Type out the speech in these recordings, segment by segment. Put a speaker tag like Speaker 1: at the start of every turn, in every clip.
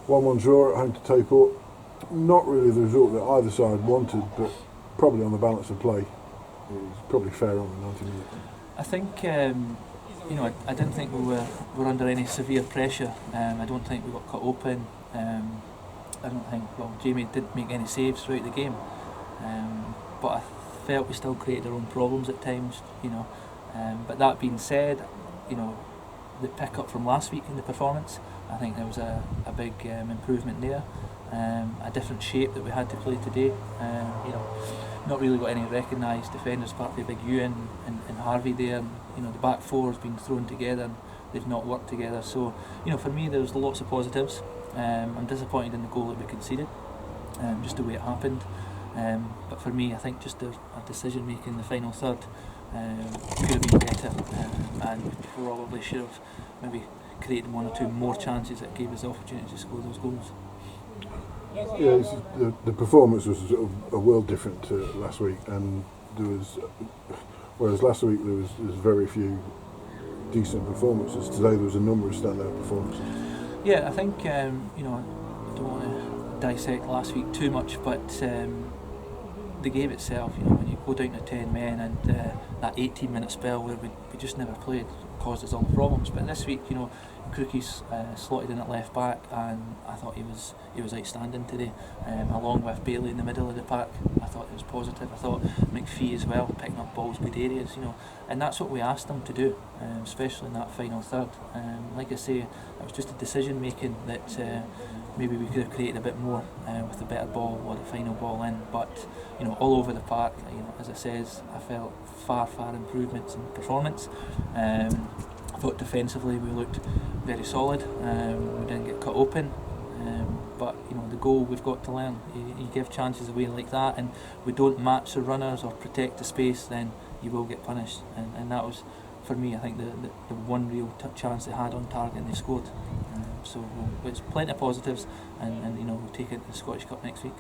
Speaker 1: One draw at home to Tayport. Not really the result that either side wanted, but probably on the balance of play. It was probably fair on the 90 minutes.
Speaker 2: I think, I didn't think we were under any severe pressure. I don't think we got cut open. I don't think, Jamie didn't make any saves throughout the game. But I felt we still created our own problems at times, But that being said, the pick up from last week in the performance, I think there was a big improvement there. A different shape that we had to play today. Not really got any recognised defenders apart from Big Ewan and Harvey there. And, the back four has been thrown together and they've not worked together. So, for me there was lots of positives. I'm disappointed in the goal that we conceded, just the way it happened. But for me, I think just our decision making in the final third could have been better, and probably should have maybe created one or two more chances that gave us the opportunity to score those goals.
Speaker 1: Yeah, the performance was sort of a world different to last week, and whereas last week there was very few decent performances. Today there was a number of standout performances.
Speaker 2: Yeah, I think I don't want to dissect last week too much, but the game itself, when you go down to 10 men and that 18-minute spell where we just never played caused us all the problems. But this week, Crookie's slotted in at left back, and I thought he was outstanding today, along with Bailey in the middle of the pack. I thought it was positive. I thought McPhee as well, picking up balls, good areas, and that's what we asked them to do, especially in that final third. Like I say, it was just a decision making that maybe we could have created a bit more with a better ball or the final ball in, but all over the park, as I says, I felt far improvements in performance. I thought defensively we looked very solid. We didn't get cut open, but the goal we've got to learn. You give chances away like that, and we don't match the runners or protect the space, then you will get punished. And that was, for me, I think the one real chance they had on target, and they scored. So it's plenty of positives, and we'll take it to the Scottish Cup next week.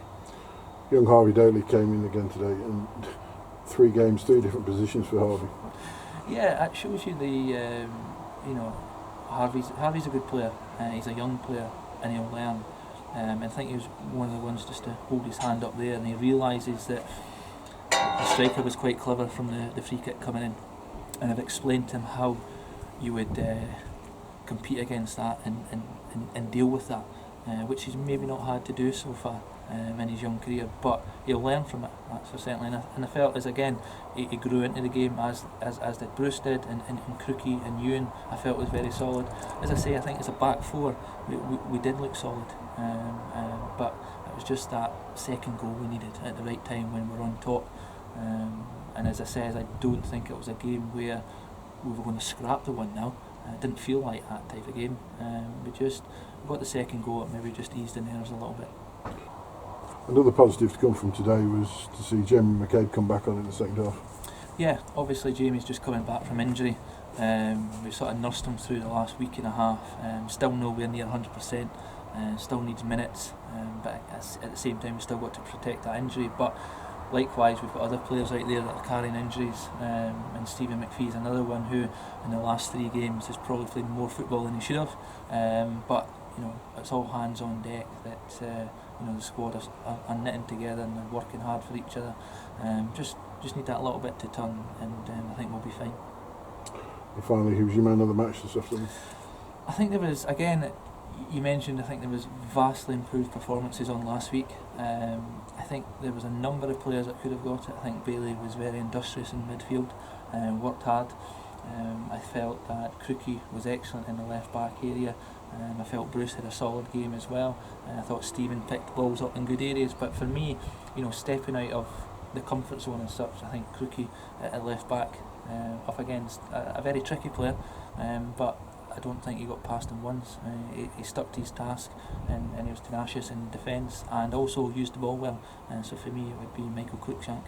Speaker 1: Young Harvey Daly came in again today, and 3 games, 3 different positions for Harvey.
Speaker 2: Yeah, it shows you the Harvey's a good player. He's a young player, and he'll learn. I think he was one of the ones just to hold his hand up there, and he realises that the striker was quite clever from the free kick coming in, and I've explained to him how you would compete against that and deal with that, which he's maybe not had to do so far in his young career, but he'll learn from it, that's for certainly. And I felt as again he grew into the game as did Bruce did, and Crookie and Ewan I felt was very solid. As I say, I think as a back four we did look solid, but it was just that second goal we needed at the right time when we were on top. And as I said, I don't think it was a game where we were going to scrap the 1-0. It didn't feel like that type of game. We got the second goal, it maybe just eased the nerves a little bit.
Speaker 1: Another positive to come from today was to see Jamie McCabe come back on in the second half.
Speaker 2: Yeah, obviously Jamie's just coming back from injury. We've sort of nursed him through the last week and a half. Still nowhere near 100%. Still needs minutes, but at the same time we've still got to protect that injury. But likewise, we've got other players out there that are carrying injuries, and Stephen McPhee is another one who in the last 3 games has probably played more football than he should have. But it's all hands on deck that the squad are knitting together and they're working hard for each other. Just need that little bit to turn, and I think we'll be fine.
Speaker 1: And finally, who was your man of the match this afternoon?
Speaker 2: I think there was, again, you mentioned, I think there was vastly improved performances on last week. I think there was a number of players that could have got it. I think Bailey was very industrious in midfield, worked hard. I felt that Crookie was excellent in the left back area. I felt Bruce had a solid game as well. I thought Stephen picked balls up in good areas, but for me, stepping out of the comfort zone and such, I think Crookie at left back, up against a very tricky player, but I don't think he got past him once. He stuck to his task, and he was tenacious in defence and also used the ball well. So for me, it would be Michael Cruikshank.